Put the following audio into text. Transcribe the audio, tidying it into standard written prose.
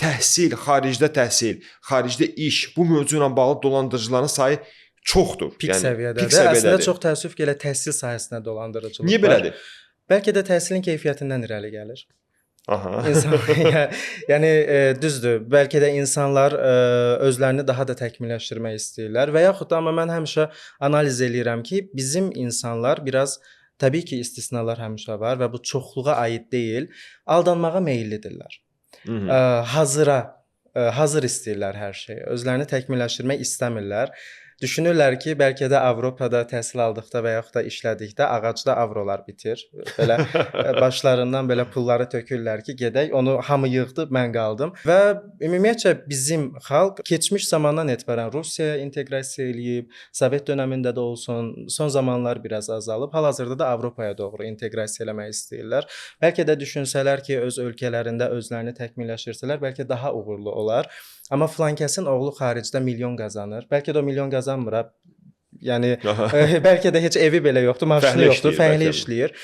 təhsil, xaricdə iş, bu mövzu ilə bağlı dolandırıcıların sayı çoxdur. Pik səviyyədədir. Pik səviyyədədir. Əslində çox təəssüf ki, elə təhsil sahəsində dolandırıcılıq Niyə var. belədir? Bəlkə də təhsilin keyfiyyətindən irəli gəlir. Aha. Yəni düzdür. Bəlkə də insanlar özlərini daha da təkmilləşdirmək istəyirlər və yaxud da amma mən həmişə analiz eləyirəm ki, bizim insanlar biraz təbii ki, istisnalar həmişə var və bu çoxluğa aid deyil, aldanmağa meyllidirlər. Hazır istəyirlər hər şeyi. Özlərini təkmilləşdirmək istəmirlər. Düşünürlər ki, bəlkə də Avropada təhsil aldıqda və yaxud da işlədikdə ağacda avrolar bitir. Belə başlarından belə pulları tökürlər ki, gedək, onu hamı yığdı, mən qaldım. Və ümumiyyətcə bizim xalq keçmiş zamandan etibarən Rusiyaya inteqrasiya eləyib, Sovet dövründə də olsun, son zamanlar biraz azalıb, hal-hazırda da Avropaya doğru inteqrasiya eləmək istəyirlər. Bəlkə də düşünsələr ki, öz ölkələrində özlərini təkmilləşirsələr, bəlkə daha uğurlu olar. Amma filankəsin oğlu xaricdə milyon qazanır. Bəlkə də o milyon qazanmır. Yəni bəlkə də heç evi belə yoxdur, maşını yoxdur, fəhlə işləyir.